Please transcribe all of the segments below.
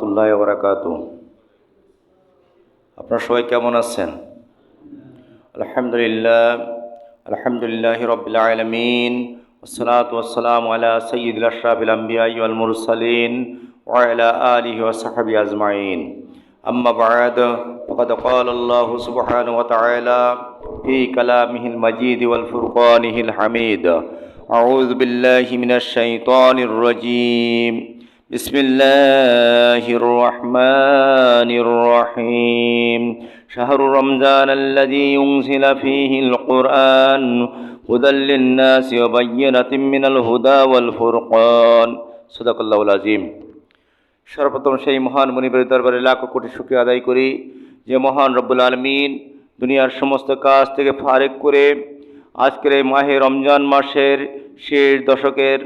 রহমতুল্লাহি ওয়া বারাকাতুহু। আপনারা সবাই কেমন আছেন? আলহামদুলিল্লাহি রাব্বিল আলামিন, ওয়াসসালাতু ওয়াসসালামু আলা সাইয়্যিদিল আশরাফিল আমবিয়াই ওয়াল মুরসালিন ওয়া আলা আলিহি ওয়া সাহবিহি আজমাইন। আম্মা বা'দ, ফাকাদ ক্বালা আল্লাহু সুবহানাহু ওয়া তাআলা ফি কালামিহিল মাজিদ ওয়াল ফুরকানিহিল হামিদ। আউযু বিল্লাহি মিনাশ শাইতানির রাজীম। বিসমিল্লাহির রহমানির রহিম। শাহরু রমজান আল্লাযী উনজিলা ফীহিল কুরআন হুদাল লিন-নাসি ওয়া বায়্যিনাতিম মিনাল হুদা ওয়াল ফুরকান। সাদাকাল্লাহুল আযীম। সর্বপ্রথম সেই মহান মুনিবের দরবারে লাখো কোটি শুকরিয়া আদায় করি, যে মহান রব্বুল আলামিন দুনিয়ার সমস্ত কাজ থেকে ফারেক করে আজকের এই মাহে রমজান মাসের শেষ দশকের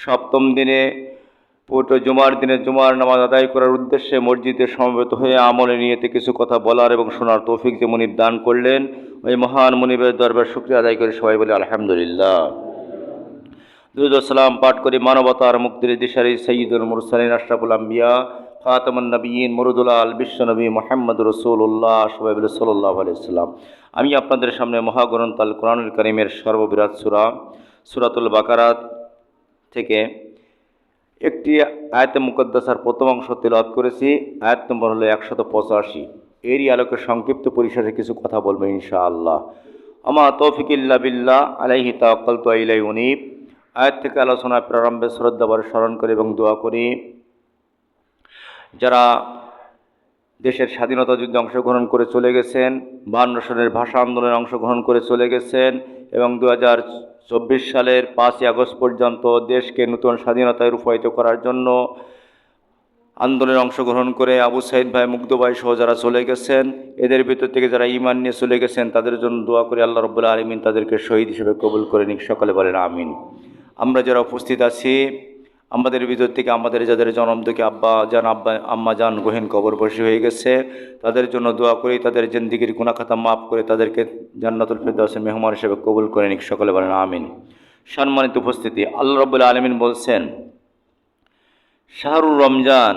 সপ্তম দিনে পবিত্র জুমার দিনে জুমার নামাজ আদায় করার উদ্দেশ্যে মসজিদে সমবেত হয়ে আমলে নিয়েতে কিছু কথা বলার এবং শোনার তৌফিক যে মুনিব দান করলেন, ওই মহান মুনিবের দরবার শুকরিয়া আদায় করে সবাই বলে আলহামদুলিল্লাহ। দুরূদ ও সালাম পাঠ করি মানবতার মুক্তির দিশারি সাইয়্যিদুল মুরসালিন আশরাফুল আম্বিয়া খাতামুন নবিয়্যিন মুরুদুল আল বিশ্বনবী মুহাম্মদুর রাসূলুল্লাহ সাল্লাল্লাহু আলাইহি ওয়াসাল্লাম। আমি আপনাদের সামনে মহাগ্রন্থ আল কোরআনুল কারীমের সর্ববৃহৎ সূরা সূরাতুল বাকারা থেকে একটি আয়াতে মুকদ্দাসার প্রথম অংশ তেলাওয়াত করেছি। আয়াত নম্বর হলো 185। এরই আলোকে সংক্ষিপ্ত পরিসরে কিছু কথা বলবো ইনশাআল্লাহ। আমা তৌফিক ইল্লা বিল্লাহ আলাইহি তাওয়াক্কালতু ওয়া ইলাইহি উনীব। আয়াত থেকে আলোচনার প্রারম্ভে শ্রদ্ধাভরে স্মরণ করি এবং দোয়া করি, যারা দেশের স্বাধীনতা যুদ্ধে অংশগ্রহণ করে চলে গেছেন, 52 সনের ভাষা আন্দোলনে অংশগ্রহণ করে চলে গেছেন এবং 2024 সালের 5ই আগস্ট পর্যন্ত দেশকে নতুন স্বাধীনতায় রূপায়িত করার জন্য আন্দোলনে অংশগ্রহণ করে আবু সাইদ ভাই, মুগ্ধ ভাই সহ যারা চলে গেছেন, এদের ভিতর থেকে যারা ঈমান নিয়ে চলে গেছেন তাদের জন্য দোয়া করি আল্লাহ রাব্বুল আলামিন তাদেরকে শহীদ হিসেবে কবুল করে নিক। সকলে বলেন আমিন। আমরা যারা উপস্থিত আছি, আমাদের ভিতর থেকে আমাদের যাদের জনম থেকে আম্মা জান গহীন কবরবাসী হয়ে গেছে, তাদের জন্য দোয়া করি তাদের জিন্দেগীর গুনাহ খাতা মাফ করে তাদেরকে জান্নাতুল ফেরদাউসের মেহমান হিসেবে কবুল করে নিক। সকলে বলেন আমিন। সম্মানিত উপস্থিতি, আল্লাহ রাব্বুল আলামিন বলছেন শাহরুর রমজান,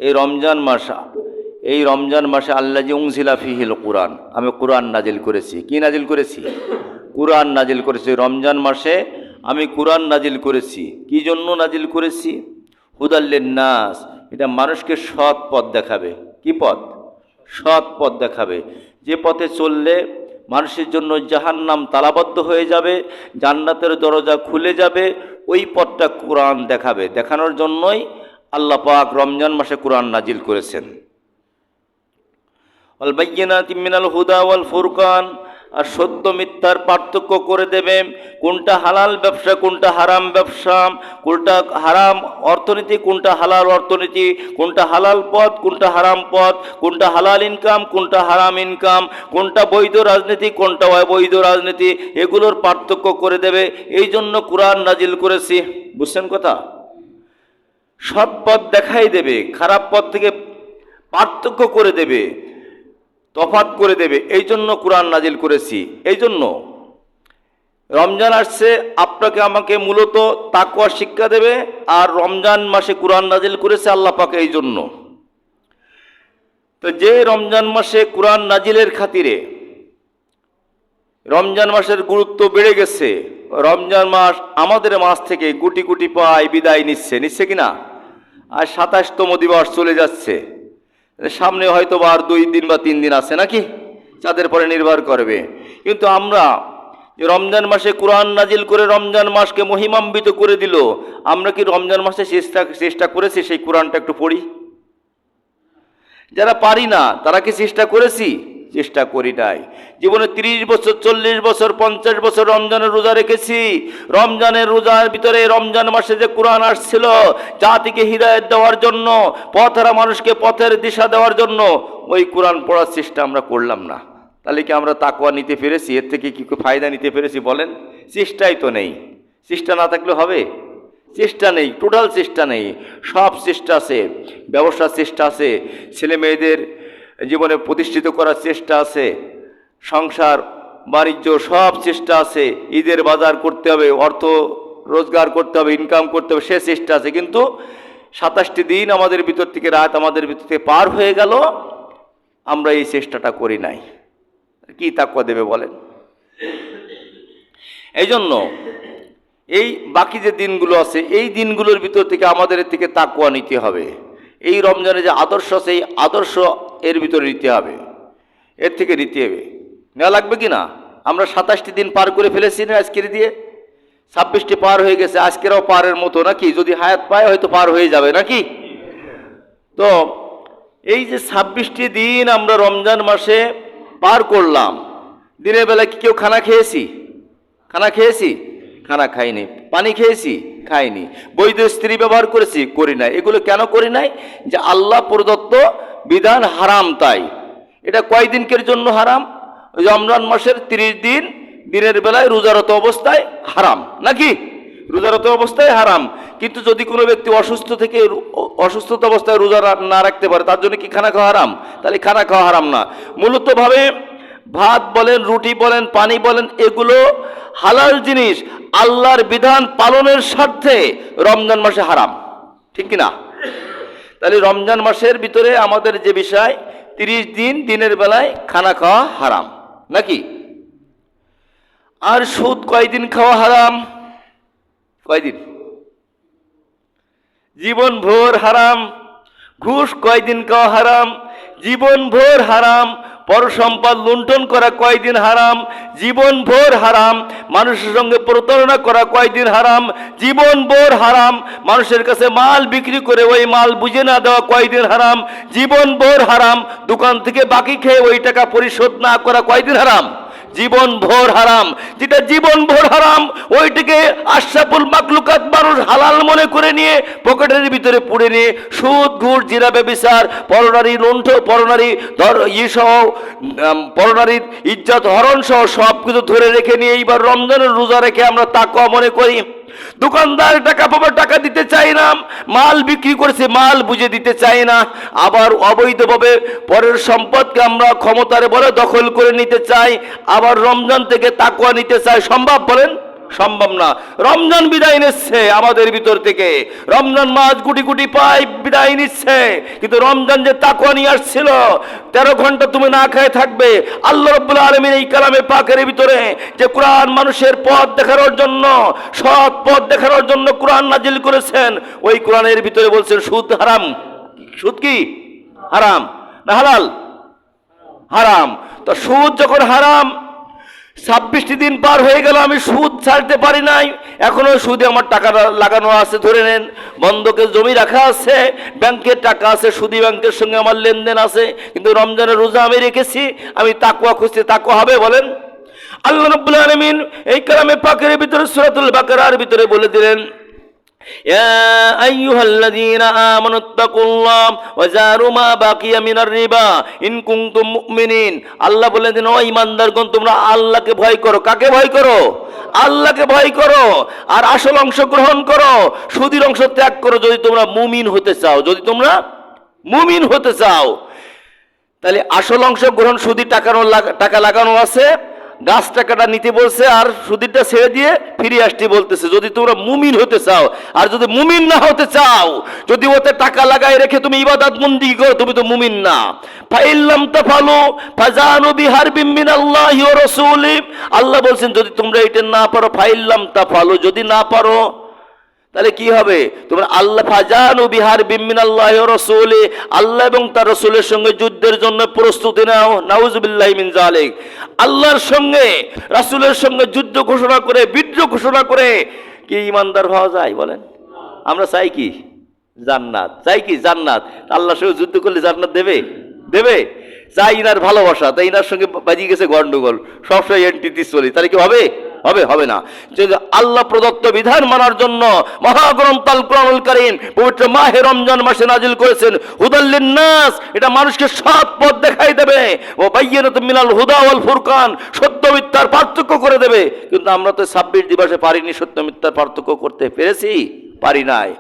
এই রমজান মাসে আল্লাযী উনজিলা ফীহিল কুরআন, আমি কুরআন নাজিল করেছি। কি নাজিল করেছি? কুরআন নাজিল করেছি। রমজান মাসে আমি কুরআন নাজিল করেছি। কি জন্য নাজিল করেছি? হুদাল লিন-নাস, এটা মানুষকে সৎ পথ দেখাবে। কি পথ? সৎ পথ দেখাবে, যে পথে চললে মানুষের জন্য জাহান্নাম তালাবদ্ধ হয়ে যাবে, জান্নাতের দরজা খুলে যাবে, ওই পথটা কুরআন দেখাবে। দেখানোর জন্যই আল্লাহ পাক রমজান মাসে কুরআন নাজিল করেছেন। ওয়াল বায়্যিনাতিম মিনাল হুদা ওয়াল ফুরকান, আর সত্য মিথ্যার পার্থক্য করে দেবে। কোনটা হালাল ব্যবসা, কোনটা হারাম ব্যবসা, কোনটা হারাম অর্থনীতি, কোনটা হালাল অর্থনীতি, কোনটা হালাল পথ, কোনটা হারাম পথ, কোনটা হালাল ইনকাম, কোনটা হারাম ইনকাম, কোনটা বৈধ রাজনীতি, কোনটা অবৈধ রাজনীতি, এগুলোর পার্থক্য করে দেবে। এই জন্য কুরআন নাজিল করেছি। বুঝছেন কথা? সৎ পথ দেখাই দেবে, খারাপ পথ থেকে পার্থক্য করে দেবে, তফাৎ করে দেবে। এই জন্য কুরআন নাজিল করেছি। এই জন্য রমজান আসছে, আপনাকে আমাকে মূলত তাকওয়া শিক্ষা দেবে, আর রমজান মাসে কুরআন নাজিল করেছে আল্লাহ পাক এই জন্য। তো যে রমজান মাসে কুরআন নাজিলের খাতিরে রমজান মাসের গুরুত্ব বেড়ে গেছে, রমজান মাস আমাদের মাস থেকে গুটি গুটি পায় বিদায় নিচ্ছে কিনা? আর 27তম দিবস চলে যাচ্ছে, সামনে হয়তো আর 2 দিন বা 3 দিন আছে নাকি, যাদের পরে নির্ভর করবে। কিন্তু আমরা যে রমজান মাসে কুরআন নাজিল করে রমজান মাসকে মহিমান্বিত করে দিল, আমরা কি রমজান মাসে চেষ্টা করেছি সেই কুরআনটা একটু পড়ি? যারা পারি না তারা কি চেষ্টা করেছি? চেষ্টা করি নাই। জীবনে 30 বছর, 40 বছর, 50 বছর রমজানের রোজা রেখেছি। রমজানের রোজার ভিতরে রমজান মাসে যে কুরআন আসছিল জাতিকে হিদায়াত দেওয়ার জন্য, পথহারা মানুষকে পথের দিশা দেওয়ার জন্য, ওই কুরআন পড়ার চেষ্টা আমরা করলাম না। তাহলে কি আমরা তাকওয়া নিতে পেরেছি? এর থেকে কি ফায়দা নিতে পেরেছি বলেন? চেষ্টাই তো নেই। চেষ্টা না থাকলে হবে? চেষ্টা নেই, টোটাল চেষ্টা নেই। সব চেষ্টা আছে, ব্যবসার চেষ্টা আছে, ছেলে মেয়েদের জীবনে প্রতিষ্ঠিত করার চেষ্টা আছে, সংসার বাণিজ্য সব চেষ্টা আছে, ঈদের বাজার করতে হবে, অর্থ রোজগার করতে হবে, ইনকাম করতে হবে, সে চেষ্টা আছে। কিন্তু 27টি দিন আমাদের ভিতর থেকে, রাত আমাদের ভিতর থেকে পার হয়ে গেল, আমরা এই চেষ্টাটা করি নাই। কি তাকওয়া দেবে বলেন? এই জন্য এই বাকি যে দিনগুলো আছে, এই দিনগুলোর ভিতর থেকে আমাদের থেকে তাকওয়া নিতে হবে। এই রমজানে যে আদর্শ আছে, এই আদর্শ এর ভিতরে নিতে হবে, এর থেকে নিতে হবে। নেওয়া লাগবে কি না? আমরা 27টি দিন পার করে ফেলেছি না আজকের দিয়ে, 26টি পার হয়ে গেছে, আজকেরও পারের মতো নাকি, যদি হায়াত পায় হয়তো পার হয়ে যাবে নাকি। তো এই যে 26টি দিন আমরা রমজান মাসে পার করলাম, দিনের বেলা কি কেউ খানা খেয়েছি? খানা খেয়েছি? খানা খাইনি। পানি খেয়েছি? খাইনি। বৈধ স্ত্রী ব্যবহার করেছি? করি নাই। এগুলো কেন করি নাই? যে আল্লাহ প্রদত্ত বিধান হারাম, তাই। এটা কয় দিনকের জন্য হারাম? রমজান মাসের 30 দিন দিনের বেলায় রোজারত অবস্থায় হারাম নাকি? রোজারত অবস্থায় হারাম। কিন্তু যদি কোনো ব্যক্তি অসুস্থতা অবস্থায় রোজা না রাখতে পারে, তার জন্য কি খানা খাওয়া হারাম? তাহলে খানা খাওয়া হারাম না। মূলত ভাবে ভাত বলেন, রুটি বলেন, পানি বলেন, এগুলো হালাল জিনিস, আল্লাহর বিধান পালনের স্বার্থে রমজান মাসে হারাম, ঠিক কিনা? তাহলে রমজান মাসের ভিতরে আমাদের যে বিষয়, 30 দিন দিনের বেলায় খানা খাওয়া হারাম নাকি? আর সুদ কয়দিন খাওয়া হারাম? কয়দিন? জীবন ভোর হারাম। ঘুষ কয়দিন খাওয়া হারাম? জীবন ভোর হারাম। পরসম্পদ লুণ্ঠন করা কয়দিন হারাম? জীবন ভোর হারাম। মানুষের সঙ্গে প্রতারণা করা কয়দিন হারাম? জীবন ভোর হারাম। মানুষের কাছে মাল বিক্রি করে ওই মাল বুঝে না দেওয়া কয়দিন হারাম? জীবন ভোর হারাম। দোকান থেকে বাকি খেয়ে ওই টাকা পরিশোধ না করা কয়দিন হারাম? জীবন ভোর হারাম। যেটা জীবন ভোর হারাম, ওইটাকে আশরাফুল মাখলুকাত মানুষ হালাল মনে করে নিয়ে পকেটের ভিতরে পুড়ে নিয়ে সুদ, ঘুষ, জিনা, ব্যভিচার, পরনারী লুণ্ঠন, পরনারী পরনারীর ইজ্জত হরণ সহ সব কিছু ধরে রেখে নিয়ে এইবার রমজানের রোজা রেখে আমরা তাকওয়া মনে করি। দোকানদার টাকা পাবে, টাকা দিতে চাই না। মাল বিক্রি করেছে, মাল বুঝে দিতে চাই না। আবার অবৈধভাবে পরের সম্পদকে আমরা ক্ষমতার বলে দখল করে নিতে চাই। আবার রমজান থেকে তাকওয়া নিতে চাই। সম্ভব বলেন? সম্ভব না। রমজান বিদায় নিচ্ছে আমাদের ভিতর থেকে, রমজান মাস গুটি গুটি পায় বিদায় নিচ্ছে। কিন্তু রমজান যে তাকওয়া নিয়ে আসছিল, 13 ঘন্টা তুমি না খেয়ে থাকবে, আল্লাহ রাব্বুল আলামিন এই কালামে পাকের ভিতরে যে কোরআন মানুষের পথ দেখানোর জন্য, সৎ পথ দেখানোর জন্য কোরআন নাজিল করেছেন, ওই কোরআনের ভিতরে বলছেন সুদ হারাম। সুদ কি হারাম না হালাল? হারাম। তো সুদ যখন হারাম, 26টি দিন পার হয়ে গেল, আমি সুদ ছাড়তে পারি নাই, এখনো সুদে আমার টাকা লাগানো আছে। ধরে নেন বন্ধকে জমি রাখা আছে, ব্যাংকের টাকা আছে, সুদী ব্যাংকের সঙ্গে আমার লেনদেন আছে, কিন্তু রমজানের রোজা আমি রেখেছি, আমি তাকওয়া খুঁজছি। তাকওয়া হবে বলেন? আল্লাহ রাব্বুল আলামিন এই কালামে পাকের ভিতরে সূরাতুল বাকারার ভিতরে বলে দিলেন, ইয়া আইয়ুহাল্লাযীনা আমানুত্তাকুল্লাহ ওয়া যারু মা বাকিয়া মিনার রিবা ইন কুনতুম মুমিনিন। আল্লাহ বলে দেন, ও ঈমানদারগণ, তোমরা আল্লাহকে ভয় করো। কাকে ভয় করো? আল্লাহকে ভয় করো। আর আসল অংশ গ্রহণ করো, সুদের অংশ ত্যাগ করো, যদি তোমরা মুমিন হতে চাও। যদি তোমরা মুমিন হতে চাও, তাহলে আসল অংশ গ্রহণ, সুদি টাকা লাগানো আছে, গাছ টাকাটা নিতে বলছে, আর সুদিরটা ছেড়ে দিয়ে ফিরে আসতে বলতেছে, যদি তোমরা মুমিন হতে চাও। আর যদি মুমিন না হতে চাও, যদি ওতে টাকা লাগাই রেখে তুমি ইবাদত বন্দি করো, তুমি তো মুমিন না। ফাইল্লাম তাফালু ফাজানু বিহারবিম মিনাল্লাহি ওয়া রাসূলি। আল্লাহ বলছেন, যদি তোমরা এটা না পারো, ফাইল্লাম তাফালু, যদি না পারো, তাহলে কি হবে? তোমরা আল্লাহ ফাজানু বিহারবিম মিনাল্লাহি ওয়া রাসূলি, আল্লাহ এবং তার রাসূলের সঙ্গে যুদ্ধের জন্য প্রস্তুতি নাও। নাউযুবিল্লাহি মিন যালিক। আল্লাহর সঙ্গে রাসূলের সঙ্গে যুদ্ধ ঘোষণা করে, বিদ্রোহ ঘোষণা করে কি ঈমানদার হওয়া যায় বলেন? আমরা চাই কি? জান্নাত। চাই কি? জান্নাত। আল্লাহর সঙ্গে যুদ্ধ করলে জান্নাত দেবে? দেবে? চাই ইনার ভালোবাসা, তাই ইনার সঙ্গে বাজিয়ে গেছে গন্ডগোল, সবসময় এন্টিটিস চলি, তাহলে কি হবে? হবে না। যদি আল্লাহ প্রদত্ত বিধান মানার জন্য মহাগ্রন্থ আল কোরআনুল কারীম পবিত্র মাহে রমজান মাসে নাজিল করেছেন হুদাল লিন্নাস, এটা মানুষকে সৎ পথ দেখাই দেবে, ও বাইয়িনাতুম মিনাল হুদা ওয়াল ফুরকান, সত্য মিথ্যার পার্থক্য করে দেবে। কিন্তু আমরা তো 26 দিবসে পারিনি সত্য মিথ্যার পার্থক্য করতে পেরেছি? পারি নাই।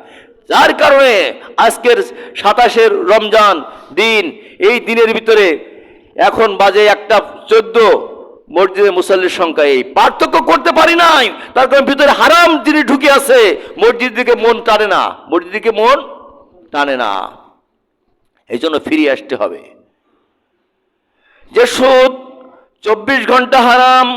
যার কারণে আজকের 27 রমজান দিন, এই দিনের ভিতরে এখন বাজে 1:14, মসজিদে মুসল্লির সংখ্যা এই পার্থক্য করতে পারি নাই। তার কারণ ভিতরে হারাম যিনি ঢুকে আছে, মসজিদ দিকে মন টানে না, মসজিদ দিকে মন টানে না। এই জন্য ফিরে আসতে হবে। যে সুদ 24 ঘন্টা হারাম,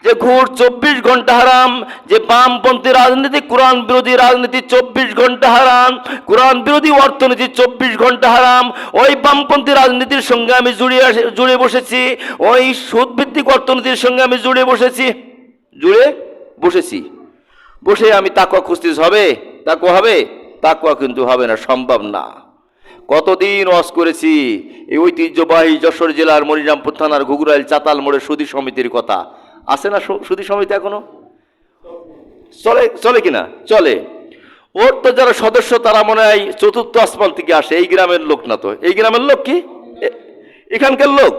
যে ঘুষ 24 ঘন্টা হারাম, যে বামপন্থী রাজনীতি, কোরআন বিরোধী রাজনীতি 24 ঘন্টা হারাম, কোরআন বিরোধী অর্থনীতি 24 ঘন্টা হারাম। ওই বামপন্থী রাজনীতির সঙ্গে আমি জুড়ে বসেছি, ওই সুদ ভিত্তিক অর্থনীতির সঙ্গে আমি জুড়ে বসেছি। বসে আমি তাকওয়া খুঁজতেছি, হবে তাকওয়া? হবে তাকওয়া? কিন্তু হবে না, সম্ভব না। কতদিন ওয়াজ করেছি এই ঐতিহ্যবাহী যশোর জেলার মনিরামপুর থানার ঘুঘুরাইল চাতাল মোড়ে সুধী সমিতির কথা। আছে না সুধী সমিতি? এখনো চলে কিনা? চলে। ওর তো যারা সদস্য তারা মনে হয় চতুর্থ আসমান থেকে আসে, এই গ্রামের লোক না। তো এই গ্রামের লোক কি এখানকার লোক?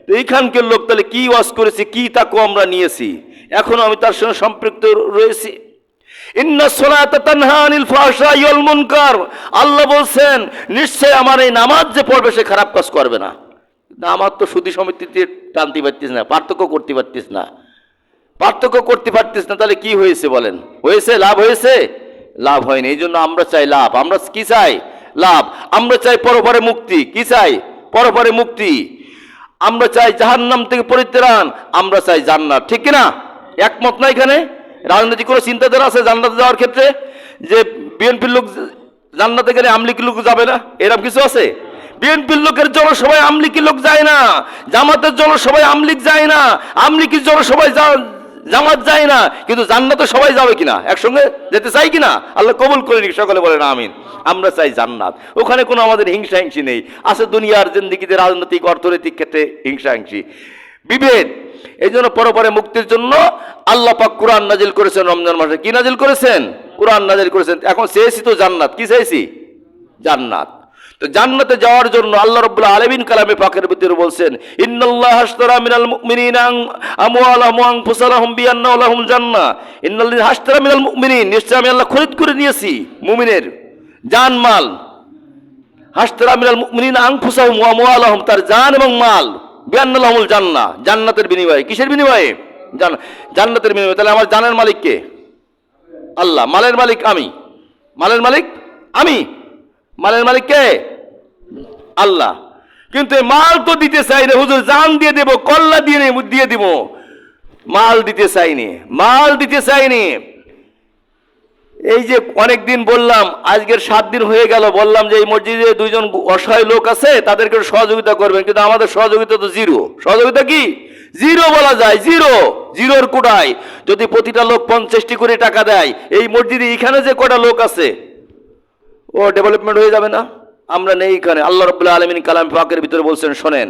তো এইখানকার লোক তাহলে কি ওয়াজ করেছি, কি তাকওয়া আমরা নিয়েছি, এখনো আমি তার সঙ্গে সম্পৃক্ত রয়েছি। ইন্না সলাতা তানহা আনিল ফাহশাই ওয়াল মুনকার, আল্লাহ বলছেন নিশ্চয় আমার এই নামাজ যে পড়বে সে খারাপ কাজ করবে না। নামাজ তো সুধী সমিতিতে টানতে পারতিস না, পার্থক্য করতে পারতিস না। তাহলে কি হয়েছে বলেন? হয়েছে লাভ? হয়েছে লাভ হয়নি। এই জন্য আমরা চাই লাভ। আমরা কি চাই? লাভ। আমরা চাই পরপারে মুক্তি। কি চাই? পরপারে মুক্তি। আমরা চাই জাহান্নাম থেকে পরিত্রাণ, আমরা চাই জান্নাত। ঠিক কিনা? একমত না? এখানে রাজনৈতিক কোনো চিন্তাধারা আছে জান্নাতে যাওয়ার ক্ষেত্রে? যে বিএনপির লোক জান্নাতে গেলে আমলিকি লোক যাবে না, এরকম কিছু আছে? বিএনপির লোকের জনসভায় আমলিকি লোক যায় না, জামাতের জনসভায় আমলিক যায় না, আমলিকির জনসভায় জামাত যায় না, কিন্তু জান্নাতে সবাই যাবে কিনা? একসঙ্গে যেতে চাই কিনা? আল্লাহ কবুল করে নিক, সকলে বলেন আমিন। আমরা চাই জান্নাত। ওখানে কোনো আমাদের হিংসা নেই। আছে দুনিয়ার জিন্দেগিতে রাজনৈতিক অর্থনৈতিক ক্ষেত্রে হিংসা বিভেদ। এই জন্য পরপরে মুক্তির জন্য আল্লাহ পাক কোরআন নাজিল করেছেন রমজান মাসে। কি নাজিল করেছেন? কোরআন নাজিল করেছেন। এখন চেয়েছি তো জান্নাত। কি চাইছি? জান্নাত। তো জান্নাতে যাওয়ার জন্য আল্লাহ রাব্বুল আলামিন কালামে পাকের ভিতরে বলছেন, ইন্নাল্লাহ আশতারা মিনাল মুমিনিনা আমওয়ালাহুম ওয়া আনফুসাহুম বিআন্না লাহুম জান্নাহ। ইন্নাল্লাযিনা আশতারা মিনাল মুমিনিন, নিশ্চয় আমি আল্লাহ খরিদ করে নিয়েছি মুমিনের জান মাল। আশতারা মিনাল মুমিনিনা আনফুসাহুম ওয়া আমওয়ালাহুম, তার জান এবং মাল, বিআন্না লাহুমুল জান্নাহ, জান্নাতের বিনিময়ে। কিসের বিনিময়ে? জান্নাতের বিনিময়ে। তাহলে আমার জানের মালিক কে? আল্লাহ। মালের মালিক আমি। মালের মালিক কে? আল্লাহ। কিন্তু মাল তো দিতে চাই না হুজুর, জান দিয়ে দেব, কল্লা দিয়ে দিব, মাল দিতে চাইনি। এই যে অনেকদিন বললাম, আজকের 7 দিন হয়ে গেল, বললাম যে এই মসজিদে 2 জন অসহায় লোক আছে, তাদেরকে সহযোগিতা করবেন, কিন্তু আমাদের সহযোগিতা তো জিরো। সহযোগিতা কি? জিরো বলা যায়। জিরোর কোটায় যদি প্রতিটা লোক 50টি করে টাকা দেয়, এই মসজিদে এখানে যে কটা লোক আছে ও ডেভেলপমেন্ট হয়ে যাবে না? আমরা নেই এখানে। আল্লাহ রাব্বুল আলামিন কালাম পাকের ভিতরে বলছেন, শোনেন,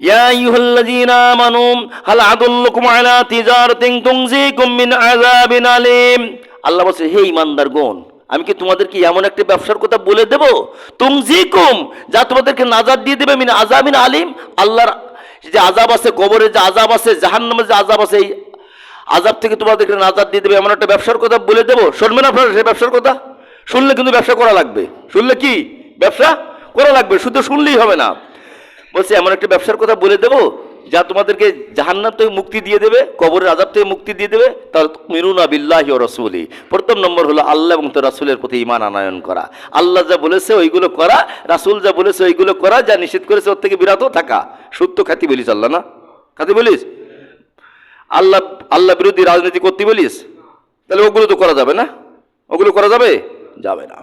ইয়া আইয়ুহাল্লাযীনা আমানু হাল আদুল্লুকুম আলা তিজারাতিন তুনজিকুম মিন আযাবিন আলীম। আল্লাহ বলছে, হে ঈমানদারগণ, আমি কি তোমাদেরকে এমন একটা ব্যবসার কথা বলে দেব, তুনজিকুম, যা তোমাদেরকে নাজাত দিয়ে দেবে, মিন আযাবিন আলীম, আল্লাহর যে আযাব আছে, কবরের যে আযাব আছে, জাহান্নামের যে আযাব আছে, এই আযাব থেকে তোমাদেরকে নাজাত দিয়ে দেবে, এমন একটা ব্যবসার কথা বলে দেব। শুনবেন আপনারা সেই ব্যবসার কথা? শুনলে কিন্তু ব্যবসা করা লাগবে। শুনলে কি? ব্যবসা করা লাগবে, শুধু শুনলেই হবে না। বলছে এমন একটা ব্যবসার কথা বলে দেবো যা তোমাদেরকে জাহান্নাম থেকে মুক্তি দিয়ে দেবে, কবরের আযাব থেকে মুক্তি দিয়ে দেবে। তার মিনুনা বিল্লাহি ওয়া রাসূলি, প্রথম নম্বর হলো আল্লাহ এবং তার রাসূলের প্রতি ঈমান আনয়ন করা। আল্লাহ যা বলেছে ওইগুলো করা, রাসূল যা বলেছে ওইগুলো করা, যা নিষেধ করেছে ওর থেকে বিরত থাকা। সত্য খাতি বলিস আল্লাহ না? খাতি বলিস? আল্লাহ বিরোধী রাজনীতি করতে বলিস? তাহলে ওগুলো তো করা যাবে না। ওগুলো করা যাবে না।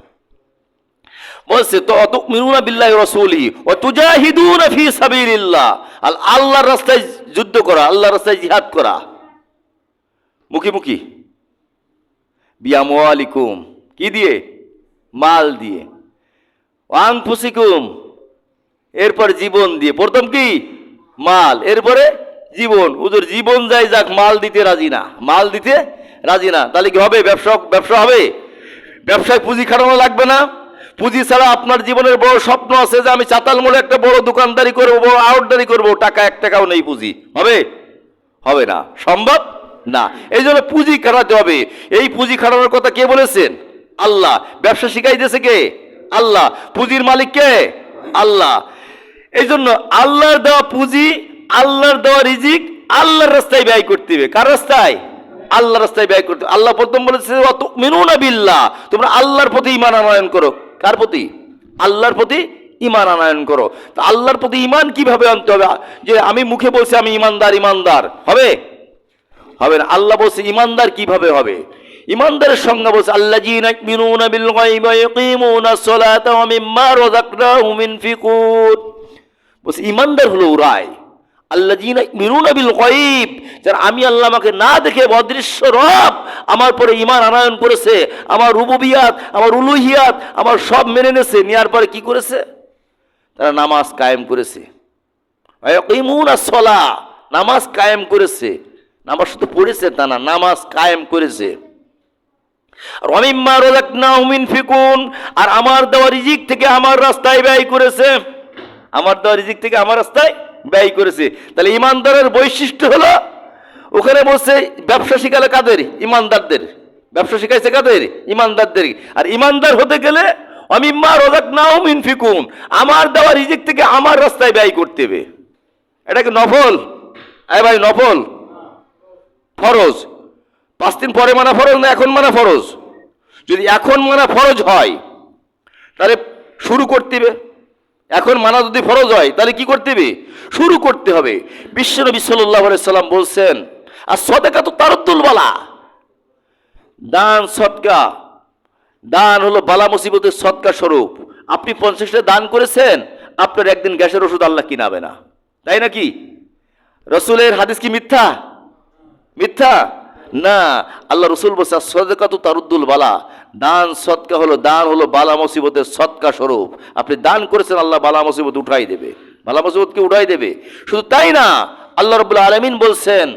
বলছে তো তুমিনুনা বিল্লাহি ওয়া রাসূলি ওয়া তুজাহিদুনা ফি সাবিলিল্লাহ, আল্লাহর রাস্তায় যুদ্ধ করা, আল্লাহর রাস্তায় জিহাদ করা, মুখি বিআমওয়ালিকুম, কি দিয়ে? মাল দিয়ে, ওয়া আনফুসিকুম, এরপর জীবন দিয়ে। প্রথম কি? মাল, এরপরে জীবন। ওদের জীবন যাক, মাল দিতে রাজি না। তাহলে কি হবে? ব্যবসা হবে? ব্যবসায় পুঁজি খাটানো লাগবে না? পুঁজি ছাড়া আপনার জীবনের বড় স্বপ্ন আছে যে আমি চাতাল মোড়ে একটা বড় দোকানদারি করবো, বড় আউটদারি করবো, টাকা 1 টাকাও নেই, পুঁজি হবে না, সম্ভব না। এই জন্য পুঁজি খাটাতে হবে। এই পুঁজি খাটানোর কথা কে বলেছেন? আল্লাহ। ব্যবসা শিখাইতেছে কে? আল্লাহ। পুঁজির মালিক কে? আল্লাহ। এই জন্য আল্লাহর দেওয়া পুঁজি, আল্লাহর দেওয়া রিজিক আল্লাহর রাস্তায় ব্যয় করতে হবে। কার রাস্তায়? আল্লাহর রাস্তায় ব্যয় করতে। আল্লাহ প্রথম বলেছে তুমিনুনা বিল্লাহ, তোমরা আল্লাহর প্রতি ঈমান আনয়ন করো। কার প্রতি? আল্লাহর প্রতি ঈমান আনয়ন করো। তা আল্লাহর প্রতি ঈমান কিভাবে আনতে হবে? যে আমি মুখে বলছি আমি ঈমানদার, ঈমানদার হবে? হবে না। আল্লাহ বলছে ঈমানদার কিভাবে হবে? ঈমানদারের সংজ্ঞা বলছে আল্লাযীনা ইউমিনুনা বিল গায়বি ওয়া ইয়াকিমুনাস সালাতা ওয়া মিম্মা রাযাকনাহুম ইউনফিকুন। বলছে ঈমানদার হলো ওরাই আল্লাযীনা ইউমিনুনা বিল গায়ব, যারা আমি আল্লাহ আমাকে না দেখে অদৃশ্য রব আমার পরে ঈমান আনয়ন করেছে, আমার রুবুবিয়াত, আমার উলুহিয়াত, আমার সব মেনে নেছে। নেওয়ার পরে কি করেছে? তারা নামাজ কায়েম করেছে। ওয়া ইয়াকিমুনাস সালাহ, নামাজ কায়েম করেছে। নামাজ শুধু পড়েছে তা না, নামাজ কায়েম করেছে। আর আমার দেওয়া রিজিক থেকে আমার রাস্তায় ব্যয় করেছে, আমার দেওয়া রিজিক থেকে আমার রাস্তায় ব্যয় করেছে। তাহলে ইমানদারের বৈশিষ্ট্য হলো, ওখানে বলছে ব্যবসা শিখালে কাদের? ইমানদারদের। ব্যবসা শিখাইছে কাদের? ইমানদারদের। আর ইমানদার হতে গেলে অমিম্মা রাযাকনাহুম ইউনফিকুন, আমার দেওয়া রিজিক থেকে আমার রাস্তায় ব্যয় করতে হবে। এটা কি নফল? এই ভাই নফল? ফরজ। 5 দিন পরে মানা ফরজ না এখন মানা ফরজ? যদি এখন মানা ফরজ হয় তাহলে শুরু করতে হবে। এখন মানা যদি ফরজ হয় তাহলে কি করতে হবে? শুরু করতে হবে। বিশ্বনবী সাল্লাল্লাহু আলাইহি সাল্লাম বলছেন আর সাদাকাতু তারুদ্দুল বালা, দান সদকা, দান হলো বালা মুসিবতের সদকা স্বরূপ। আপনি 50 টাকা দান করেছেন, আপনার একদিন গ্যাসের ওষুধ আল্লাহ কিনাবে না, তাই নাকি? রসুলের হাদিস কি মিথ্যা? মিথ্যা না। আল্লাহ রসুল বলছে সাদাকাতু তারুদ্দুল বালা, দান সদকা হলো, দান হলো বালা মুসিবতের সদকা স্বরূপ। আপনি দান করেছেন, আল্লাহ বালা মুসিবত উঠাই দেবে, বালা মুসিবতকে উঠাই দেবে। শুধু তাই না, আল্লাহ রাব্বুল আলামিন বলছেন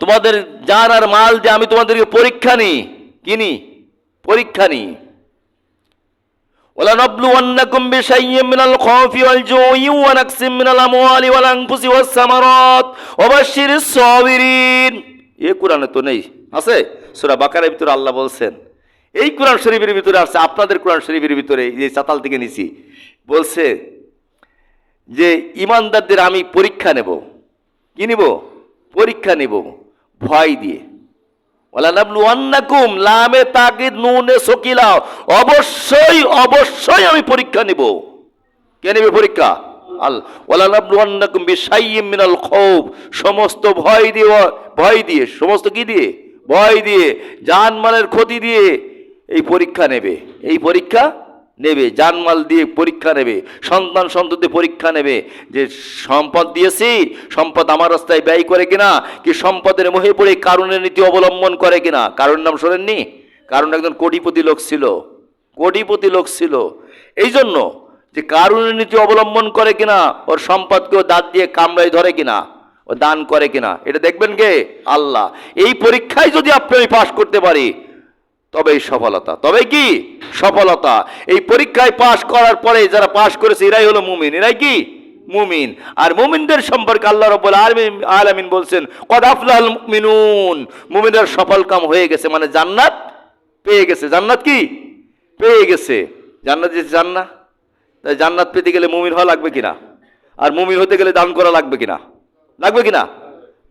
তোমাদের জান আর মাল যে আমি তোমাদেরকে পরীক্ষা নিই, কিনি পরীক্ষা নিই। وَلَنَبْلُوَنَّكُمْ بِشَيْءٍ مِّنَ الْخَوْفِ وَالْجُوعِ وَنَقْصٍ مِّنَ الْأَمْوَالِ وَالْأَنفُسِ وَالثَّمَرَاتِ وَبَشِّرِ الصَّابِرِينَ। এই কোরআনে তো নেই, আছে সূরা বাকারার ভিতরে আল্লাহ বলছেন। এই কোরআন শরীফের ভিতরে আছে, আপনাদের কোরআন শরীফের ভিতরে এই চাতাল থেকে নিছি। বলছে যে ইমানদারদের আমি পরীক্ষা নেব। কি নিব? পরীক্ষা নেব ভয় দিয়ে। ওয়ালানাবলুওয়ান্নাকুম, লামে তাকিদ নুনে সকিলা, অবশ্যই অবশ্যই আমি পরীক্ষা নেব। কে নেবে পরীক্ষা? আল্লাহ। ওয়ালানাবলুওয়ান্নাকুম বিশাইয়্যিম মিনাল খাউফ, সমস্ত ভয় দিয়ে, ভয় দিয়ে, সমস্ত কি দিয়ে? ভয় দিয়ে, জানমালের ক্ষতি দিয়ে এই পরীক্ষা নেবে। এই পরীক্ষা নেবে, জানমাল দিয়ে পরীক্ষা নেবে, সন্তান সন্ততি পরীক্ষা নেবে যে সম্পদ দিয়েছি, সম্পদ আমার রাস্তায় ব্যয় করে কিনা, কি সম্পদের মোহে পড়ে কারুনের নীতি অবলম্বন করে কিনা। কারুর নাম শোনেননি? কারুন একজন কোটিপতি লোক ছিল, কোটিপতি লোক ছিল। এই জন্য যে কারুনের নীতি অবলম্বন করে কিনা, ওর সম্পদকেও দাঁত দিয়ে কামড়ায় ধরে কিনা, ও দান করে কিনা, এটা দেখবেন কে? আল্লাহ। এই পরীক্ষায় যদি আপনি পাশ করতে পারি তবেই সফলতা, তবে কি সফলতা। এই পরীক্ষায় পাশ করার পরে যারা পাশ করেছে এরাই হলো মুমিন, এরাই কি মুমিন। আর মুমিনদের সম্পর্কে আল্লাহ রাব্বুল আলামিন বলছেন কদ আফলাহাল মুমিনুন, মুমিনরা সফল কাম হয়ে গেছে, মানে জান্নাত পেয়ে গেছে। জান্নাত কি পেয়ে গেছে? জান্নাত যে জান্নাত, তাই জান্নাত পেতে গেলে মুমিন হওয়া লাগবে কিনা? আর মুমিন হতে গেলে দান করা লাগবে কিনা? লাগবে কিনা?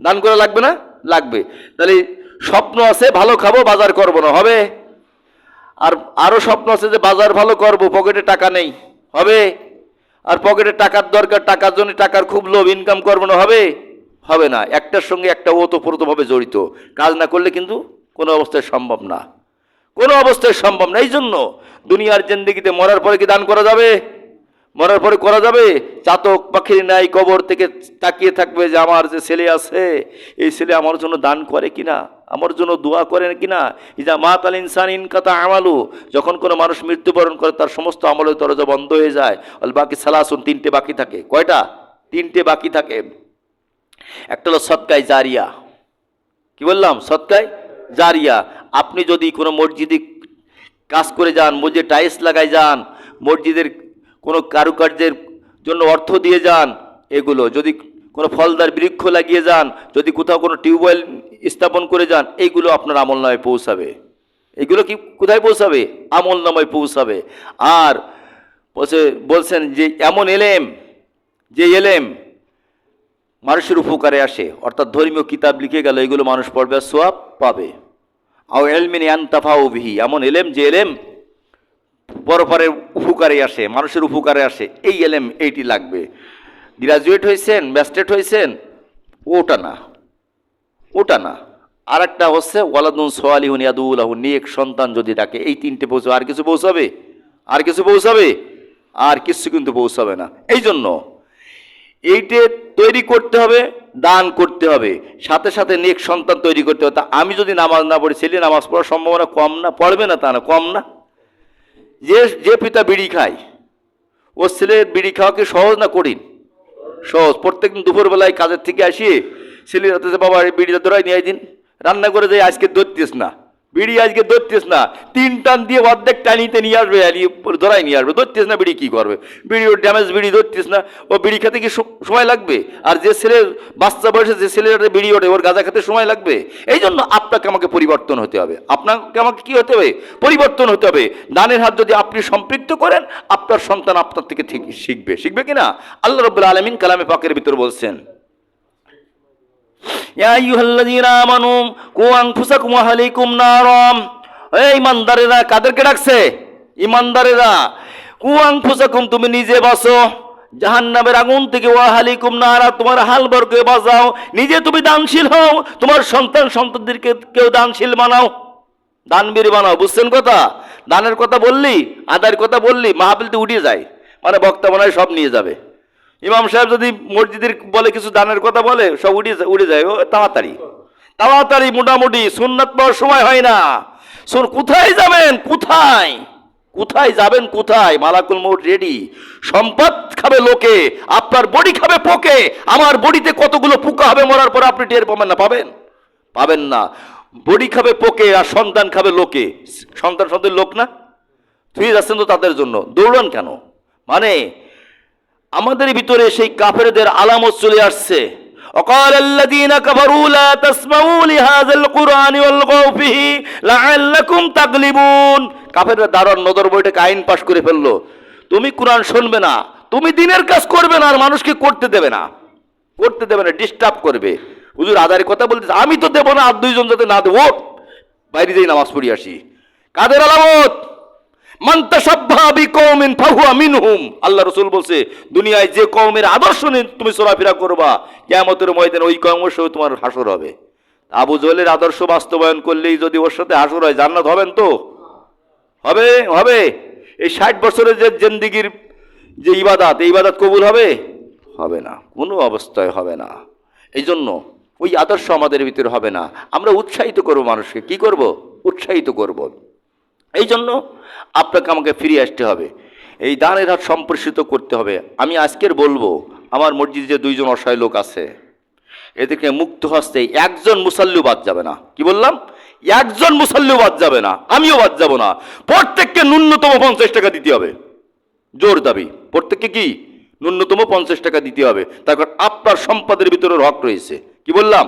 দান করা লাগবে না? লাগবে। তাহলে স্বপ্ন আছে ভালো খাবো বাজার করবো না, হবে? আর আরো স্বপ্ন আছে যে বাজার ভালো করব, পকেটে টাকা নেই, হবে? আর পকেটে টাকার দরকার, টাকার জন্য টাকার খুব লোভ, ইনকাম করবো না, হবে? হবে না। একটার সঙ্গে একটা ওতপ্রোতভাবে জড়িত। কাজ না করলে কিন্তু কোনো অবস্থায় সম্ভব না, কোনো অবস্থায় সম্ভব না। এই জন্য দুনিয়ার জিন্দেগিতে মরার পরে কি দান করা যাবে? মরার পরে করা যাবে? চাতক পাখির নাই কবর থেকে তাকিয়ে থাকবে যে আমার যে ছেলে আছে এই ছেলে আমার জন্য দান করে কিনা, আমার জন্য দোয়া করেন কিনা। ইজা মাতাল ইনসান ইনকাতা আমালু, যখন কোনো মানুষ মৃত্যুবরণ করে তার সমস্ত আমলের দরজা বন্ধ হয়ে যায়। অল বাকি সালাসুন, 3টে বাকি থাকে। কয়টা? 3টে বাকি থাকে। একটা হলো সদকায়ে জারিয়া। কি বললাম? সদকায়ে জারিয়া। আপনি যদি কোনো মসজিদে কাজ করে যান, মসজিদে টাইলস লাগাই যান, মসজিদের কোনো কারুকার্যের জন্য অর্থ দিয়ে যান, এগুলো যদি কোনো ফলদার বৃক্ষ লাগিয়ে যান, যদি কোথাও কোনো টিউবওয়েল স্থাপন করে যান, এইগুলো আপনার আমল নামায় পৌঁছাবে। এগুলো কি কোথায় পৌঁছাবে? আমল নামায় পৌঁছাবে। আর বলছেন যে এমন এলেম, যে এলেম মানুষের উপকারে আসে, অর্থাৎ ধর্মীয় কিতাব লিখে গেল, এগুলো মানুষ পড়বে আর সোয়াব পাবে। আও ইলমিন ইয়ানতাফাউ বিহি, এমন এলেম যে এলেম পরপরের উপকারে আসে, মানুষের উপকারে আসে, এই এলেম এইটি লাগবে। গ্রাজুয়েট হয়েছেন, ম্যাজিস্ট্রেট হয়েছেন, ওটা না, ওটা না। আর একটা হচ্ছে ওয়ালাদুন সোয়ালিহুন ইয়াদুলাহু, নেক সন্তান যদি ডাকে, এই তিনটে পৌঁছাবে। আর কিছু পৌঁছাবে? আর কিছু পৌঁছাবে? আর কিছু কিন্তু পৌঁছাবে না। এই জন্য এইটে তৈরি করতে হবে, দান করতে হবে, সাথে সাথে নেক সন্তান তৈরি করতে হবে। তা আমি যদি নামাজ না পড়ি, ছেলে নামাজ পড়ার সম্ভাবনা কম না? পড়বে না তা না, কম না? যে যে পিতা বিড়ি খায়, ও ছেলে বিড়ি খাওয়া কি সহজ না কঠিন? সহজ। প্রত্যেকদিন দুপুরবেলায় কাজের থেকে আসিয়ে ছেলে হাতে, বাবা বিড়িটা ধরাই নিয়ে দিন, রান্না করে যাই, আজকে ধরতিস না বিড়ি, আজকে ধরতিস না, 3 টান দিয়ে অর্ধেক টানিতে নিয়ে আসবে, ধরাই নিয়ে আসবে, ধরতিস না বিড়ি, কি করবে? বিড়ি ওর ড্যামেজ, বিড়ি ধরতিস না, ও বিড়ি খেতে কি সময় লাগবে? আর যে ছেলের বাচ্চা বয়সে যে ছেলের বিড়ি ওঠে, ওর গাঁজা খেতে সময় লাগবে? এই জন্য আপনাকে আমাকে পরিবর্তন হতে হবে, আপনাকে আমাকে কি হতে হবে? পরিবর্তন হতে হবে। দানের হাত যদি আপনি সম্পৃক্ত করেন, আপনার সন্তান আপনার থেকে ঠিক শিখবে। শিখবে কিনা? আল্লাহ রাব্বুল আলামিন কালামে পাকের ভিতর বলছেন, ইয়া আইয়ুহাল্লাযীনা আমানু কু আনফুসাকুম ওয়া আহলিকুম নারাম। এই ইমানদারেরা, কাদেরকে ডাকছে? ইমানদারেরা। কু আনফুসাকুম, তুমি নিজে বাঁচো জাহান্নামের আগুন থেকে, ওয়া আহলিকুম নারা, তোমার হালবরকে বাঁচাও। নিজে তুমি দানশীল হও, তোমার সন্তানদেরকে কেউ দানশীল বানাও, দানবীর বানাও। বুঝছেন কথা? দানের কথা বললি, আদায়ের কথা বললি, মাহফিলতে উঠে যায়, মানে বক্তা মনে হয় সব নিয়ে যাবে। ইমাম সাহেব যদি মসজিদের বলে কিছু দানের কথা বলে, সব উড়ে যায়। ও তাড়াতাড়ি তাড়াতাড়ি, মোটামুটি সুন্নাত পাওয়ার সময় হয় না। কোথায় যাবেন? কোথায় কোথায় যাবেন? কোথায়? মালাকুল মউত রেডি। সম্পদ খাবে লোকে, আপনার বডি খাবে পোকে। আমার বডিতে কতগুলো পোকা হবে মরার পর, আপনি টের পাবেন না? পাবেন না। বডি খাবে পোকে আর সন্তান খাবে লোকে। সন্তান লোক না? তুই যাচ্ছেন তো তাদের জন্য, দৌড়ান কেন? মানে আমাদের ভিতরে সেই কাফেরদের আলামত চলে আসছে। وقال الذين كفروا لا تسمعوا لهذا القرآن والغوا فيه لعلكم تغلبون। কাফেররা দারুণ নজর বইটাকে আইন পাশ করে ফেললো, তুমি কোরআন শুনবে না, তুমি দিনের কাজ করবে না, আর মানুষকে করতে দেবে না, ডিস্টার্ব করবে। হুজুর আদায়ের কথা বলতে, আমি তো দেবো না, আর 2 জন যাতে না দেবো, বাইরে যাই নামাজ পড়ি আসি। কাদের আলামত? মান তাশাব্বাহা বিকওমিন ফাহুয়া মিনহুম। আল্লাহ রাসূল বলছে, দুনিয়ায় যে কওমের আদর্শ নিয়ে তুমি চলাফেরা করবা, কিয়ামতের ময়দানে ওই কওমের সাথে তোমার হাসর হবে। আবু জহলের আদর্শ বাস্তবায়ন করলেই যদি ওর সাথে হাসর হয়, জান্নাত হবেন তো? হবে? এই 60 বছরের যে জিন্দেগির যে ইবাদত, এই ইবাদত কবুল হবে? হবে না, কোনো অবস্থায় হবে না। এই জন্য ওই আদর্শ আমাদের ভিতরে হবে না। আমরা উৎসাহিত করব মানুষকে, কি করব? উৎসাহিত করব। এই জন্য আপনাকে আমাকে ফিরে আসতে হবে, এই দানের হাত সম্প্রসারিত করতে হবে। আমি আজকের বলবো, আমার মসজিদে যে 2 জন অসহায় লোক আছে, এদেরকে মুক্ত হস্তে একজন মুসাল্লিও বাদ যাবে না। কি বললাম? একজন মুসাল্লিও বাদ যাবে না, আমিও বাদ যাব না। প্রত্যেককে ন্যূনতম 50 টাকা দিতে হবে, জোর দাবি। প্রত্যেককে কি? ন্যূনতম 50 টাকা দিতে হবে। তারপর আপনার সম্পদের ভিতরে ওর হক রয়েছে। কি বললাম?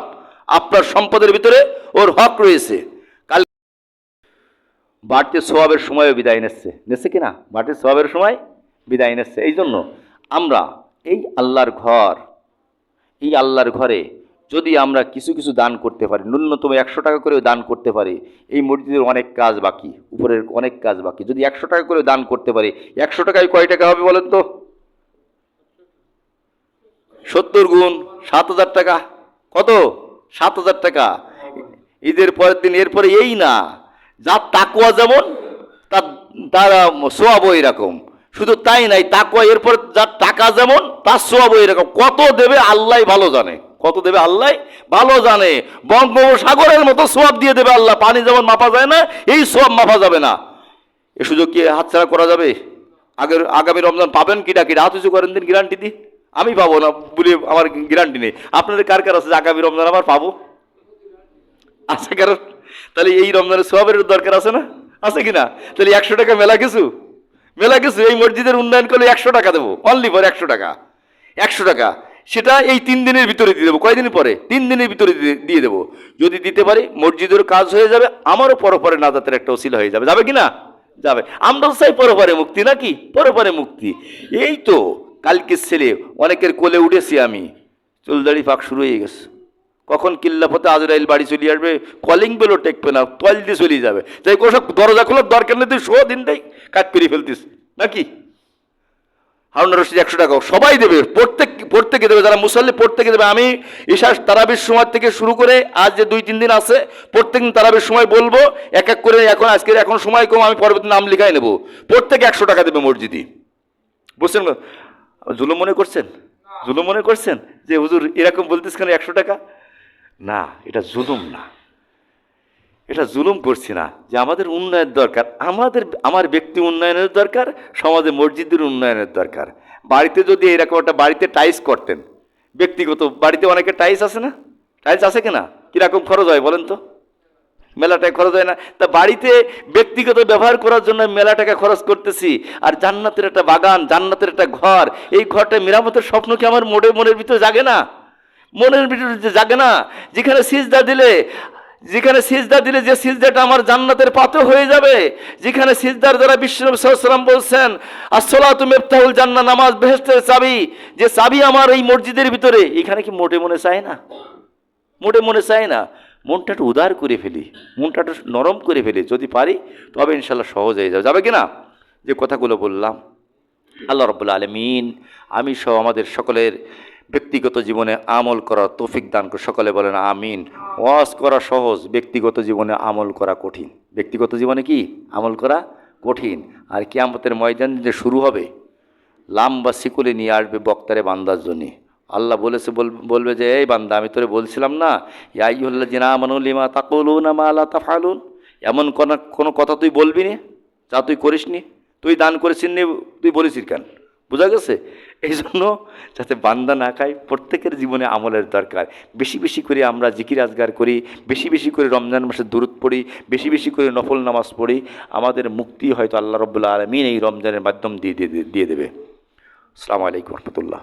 আপনার সম্পদের ভিতরে ওর হক রয়েছে। বাড়তি সোয়াবের সময়ও বিদায় নিচ্ছে কিনা? বাড়তি সোয়াবের সময় বিদায় নিচ্ছে। এই জন্য আমরা এই আল্লাহর ঘরে যদি আমরা কিছু কিছু দান করতে পারি, ন্যূনতম 100 টাকা করেও দান করতে পারি, এই মসজিদের অনেক কাজ বাকি, উপরের অনেক কাজ বাকি। যদি 100 টাকা করেও দান করতে পারি, 100 টাকায় কয় টাকা হবে বলেন তো? 70 গুণ 7,000 টাকা। কত? 7,000 টাকা। ঈদের পরের দিন, এরপরে এই না, যার তাকওয়া যেমন তার সোয়াবও এরকম। শুধু তাই নাই, তাকওয়া এরপর যার টাকা যেমন, তার সোয়াবও এরকম। কত দেবে আল্লাহ ভালো জানে, কত দেবে আল্লাহ ভালো জানে। বঙ্গোপসাগরের মতো সোয়াব দিয়ে দেবে আল্লাহ। পানি যেমন মাপা যায় না, এই সোয়াব মাপা যাবে না। এ সুযোগ কি হাতছাড়া করা যাবে? আগামী রমজান পাবেন কিনা? হাত উঁচু করেন দিন, গ্যারান্টি দিই। আমি পাবো না বলে আমার গ্যারান্টি নেই। আপনাদের কার কার আছে যে আগামী রমজান আবার পাবো? আছে কারণ? তাহলে এই রমজানের সোয়াবের দরকার আছে না? আছে কিনা? তাহলে 100 টাকা মেলা কিছু। এই মসজিদের উন্নয়ন করলে 100 টাকা দেবো, অনলি ফর 100 টাকা। 100 টাকা সেটা এই 3 দিনের ভিতরে দিয়ে দেবো। কয়দিন পরে? 3 দিনের ভিতরে দিয়ে দেবো। যদি দিতে পারি, মসজিদের কাজ হয়ে যাবে, আমারও পরপরে নাজাতের একটা ওসিলা হয়ে যাবে। যাবে কিনা? যাবে। আমরা চাই পরপরে মুক্তি, নাকি? পরপরে মুক্তি। এই তো কালকে ছেলে অনেকের কোলে উঠেছি আমি, চুলদাড়ি পাক শুরু হয়ে গেছে। কখন কিল্লাফতে আজরাইল বাড়ি চলে আসবে, কলিং বেলও টেকবে না, তল দিয়ে চলে যাবে। তাই কোসব দরজা খোলার দরকার নেই, তুই দিন দেয় কাজ করে ফেলতিস নাকি। হারুন রশিদ 100 টাকা সবাই দেবে, প্রত্যেকে দেবে, যারা মুসল্লি প্রত্যেকে দেবে। আমি ঈশা তারাবির সময় থেকে শুরু করে আজ যে 2-3 দিন আছে, প্রত্যেকদিন তারাবির সময় বলবো এক এক করে। এখন সময় কম, আমি পরবর্তী নাম লিখাই নেবো। প্রত্যেকে 100 টাকা দেবে মসজিদে। বুঝছেন? জুলুম মনে করছেন? জুলুম মনে করছেন যে হুজুর এরকম বলতিস কেন 100 টাকা? না, এটা জুলুম না, এটা জুলুম করছি না। যে আমাদের উন্নয়নের দরকার, আমার ব্যক্তি উন্নয়নের দরকার, সমাজে মসজিদের উন্নয়নের দরকার। বাড়িতে যদি এরকম একটা বাড়িতে টাইলস করতেন, ব্যক্তিগত বাড়িতে অনেকে টাইলস আছে না, টাইলস আছে কিনা, কিরকম খরচ হয় বলেন তো? মেলা টাকা খরচ হয় না? তা বাড়িতে ব্যক্তিগত ব্যবহার করার জন্য মেলা টাকা খরচ করতেছি, আর জান্নাতের একটা বাগান, জান্নাতের একটা ঘর, এই ঘরটা মেরামতের স্বপ্ন কি আমার মনের ভিতরে জাগে না? মনের ভিতরে জাগে না? যেখানে সিজদা দিলে যে সিজদাটা আমার জান্নাতের পাথর হয়ে যাবে, যেখানে সিজদার দ্বারা বিশ্বনবী সাল্লাল্লাহু আলাইহি ওয়াসাল্লাম বলছেন আসসালাতু মিফতাহুল জান্নাহ, নামাজ বেহেশতের চাবি, যে চাবি আমার এই মসজিদের ভিতরে, এখানে কি মোটে মনে চায় না? মোটে মনে চায় না। মনটা একটু উদার করে ফেলি, মনটা একটু নরম করে ফেলি, যদি পারি তবে ইনশাল্লাহ সহজ হয়ে যাবে কি না? যে কথাগুলো বললাম, আল্লাহ রাব্বুল আলামিন আমি সহ আমাদের সকলের ব্যক্তিগত জীবনে আমল করার তৌফিক দান করে। সকলে বলেন আমিন। ওয়াজ করা সহজ, ব্যক্তিগত জীবনে আমল করা কঠিন। ব্যক্তিগত জীবনে কি আমল করা কঠিন। আর কিয়ামতের ময়দান যে শুরু হবে, লাম্বা শিকলে নিয়ে আসবে বক্তারে বান্দার জন্যে। আল্লাহ বলবে যে এই বান্দা, আমি তোরে বলছিলাম না, ইয়া আইয়ুহাল্লাযীনা আমানু লিমা তাকুলুনা মা লা তাফআলুন, এমন কোনো কথা তুই বলবি না যা তুই করিস নি। তুই দান করেছিস নি, তুই বলেছিস কেন? বোঝা গেছে? এই জন্য যাতে বান্দা না খায়, প্রত্যেকের জীবনে আমলের দরকার। বেশি বেশি করে আমরা জিকির আজগার করি, বেশি বেশি করে রমজান মাসে দুরূদ পড়ি, বেশি বেশি করে নফল নামাজ পড়ি। আমাদের মুক্তি হয়তো আল্লাহ রাব্বুল আলামিন এই রমজানের মাধ্যম দিয়ে দেবে। আসসালামু আলাইকুম ওয়া রাহমাতুল্লাহ।